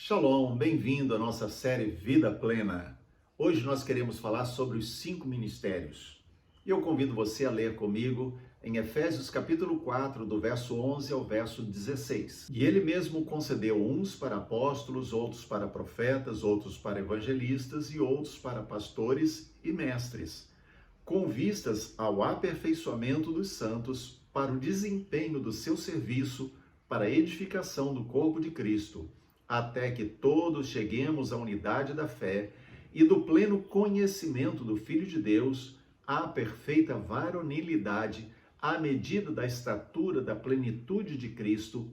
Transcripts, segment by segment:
Shalom, bem-vindo à nossa série Vida Plena. Hoje nós queremos falar sobre os 5 ministérios. E eu convido você a ler comigo em Efésios capítulo 4, do verso 11 ao verso 16. E ele mesmo concedeu uns para apóstolos, outros para profetas, outros para evangelistas e outros para pastores e mestres, com vistas ao aperfeiçoamento dos santos para o desempenho do seu serviço para a edificação do corpo de Cristo, até que todos cheguemos à unidade da fé e do pleno conhecimento do Filho de Deus, à perfeita varonilidade, à medida da estatura da plenitude de Cristo,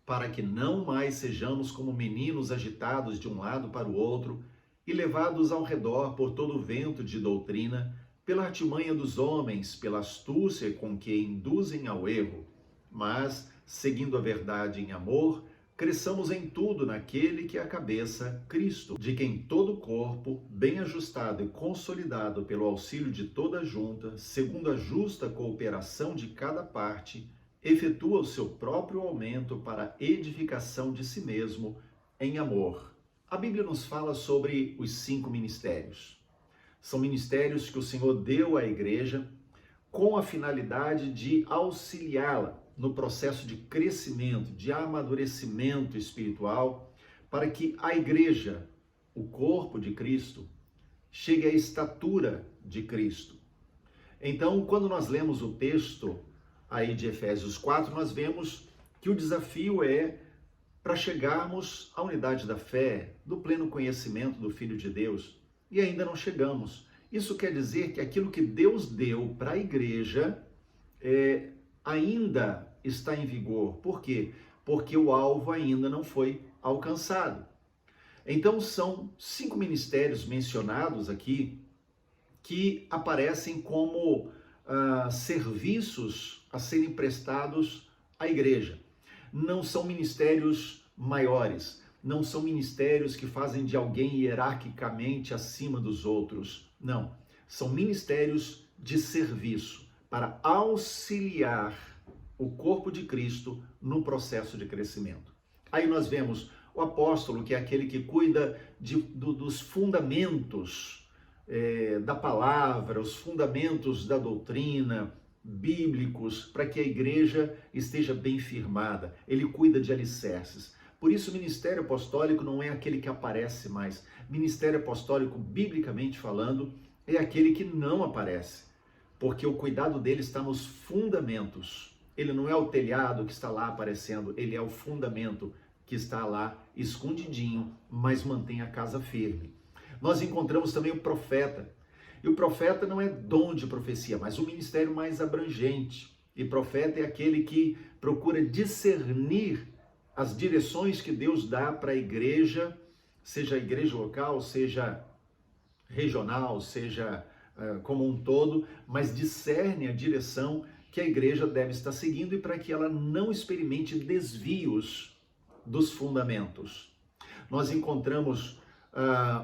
para que não mais sejamos como meninos agitados de um lado para o outro e levados ao redor por todo o vento de doutrina, pela artimanha dos homens, pela astúcia com que induzem ao erro, mas, seguindo a verdade em amor, cresçamos em tudo naquele que é a cabeça, Cristo, de quem todo o corpo, bem ajustado e consolidado pelo auxílio de toda a junta, segundo a justa cooperação de cada parte, efetua o seu próprio aumento para a edificação de si mesmo em amor. A Bíblia nos fala sobre os 5 ministérios. São ministérios que o Senhor deu à igreja com a finalidade de auxiliá-la no processo de crescimento, de amadurecimento espiritual, para que a igreja, o corpo de Cristo, chegue à estatura de Cristo. Então, quando nós lemos o texto aí de Efésios 4, nós vemos que o desafio é para chegarmos à unidade da fé, do pleno conhecimento do Filho de Deus, e ainda não chegamos. Isso quer dizer que aquilo que Deus deu para a igreja ainda está em vigor. Por quê? Porque o alvo ainda não foi alcançado. Então são 5 ministérios mencionados aqui que aparecem como serviços a serem prestados à igreja. Não são ministérios maiores, não são ministérios que fazem de alguém hierarquicamente acima dos outros. Não, são ministérios de serviço para auxiliar o corpo de Cristo no processo de crescimento. Aí nós vemos o apóstolo, que é aquele que cuida dos fundamentos da palavra, os fundamentos da doutrina, bíblicos, para que a igreja esteja bem firmada. Ele cuida de alicerces. Por isso, o ministério apostólico não é aquele que aparece mais. Ministério apostólico, biblicamente falando, é aquele que não aparece, porque o cuidado dele está nos fundamentos. Ele não é o telhado que está lá aparecendo, ele é o fundamento que está lá escondidinho, mas mantém a casa firme. Nós encontramos também o profeta. E o profeta não é dom de profecia, mas um ministério mais abrangente. E profeta é aquele que procura discernir as direções que Deus dá para a igreja, seja a igreja local, seja regional, seja como um todo, mas discerne a direção que a igreja deve estar seguindo e para que ela não experimente desvios dos fundamentos. Nós encontramos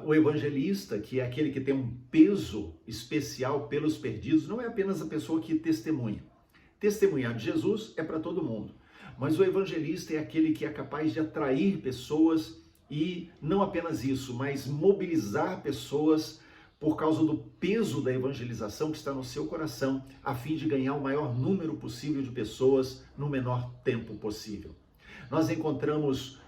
o evangelista, que é aquele que tem um peso especial pelos perdidos, não é apenas a pessoa que testemunha. Testemunhar de Jesus é para todo mundo, mas o evangelista é aquele que é capaz de atrair pessoas e não apenas isso, mas mobilizar pessoas por causa do peso da evangelização que está no seu coração, a fim de ganhar o maior número possível de pessoas no menor tempo possível. Nós encontramos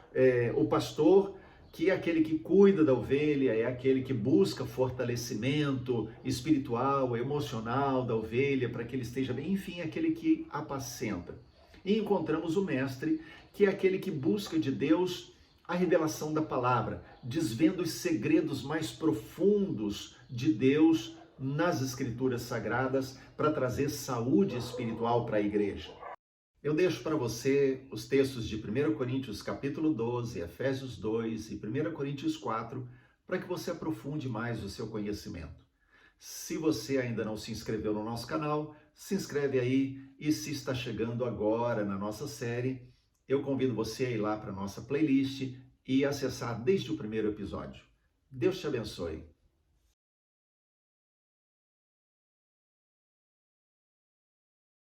o pastor, que é aquele que cuida da ovelha, é aquele que busca fortalecimento espiritual, emocional da ovelha, para que ele esteja bem, enfim, é aquele que apacenta. E encontramos o mestre, que é aquele que busca de Deus a revelação da palavra, desvenda os segredos mais profundos de Deus nas escrituras sagradas para trazer saúde espiritual para a igreja. Eu deixo para você os textos de 1 Coríntios capítulo 12, Efésios 2 e 1 Coríntios 4, para que você aprofunde mais o seu conhecimento. Se você ainda não se inscreveu no nosso canal, se inscreve aí, e se está chegando agora na nossa série, eu convido você a ir lá para a nossa playlist e acessar desde o primeiro episódio. Deus te abençoe.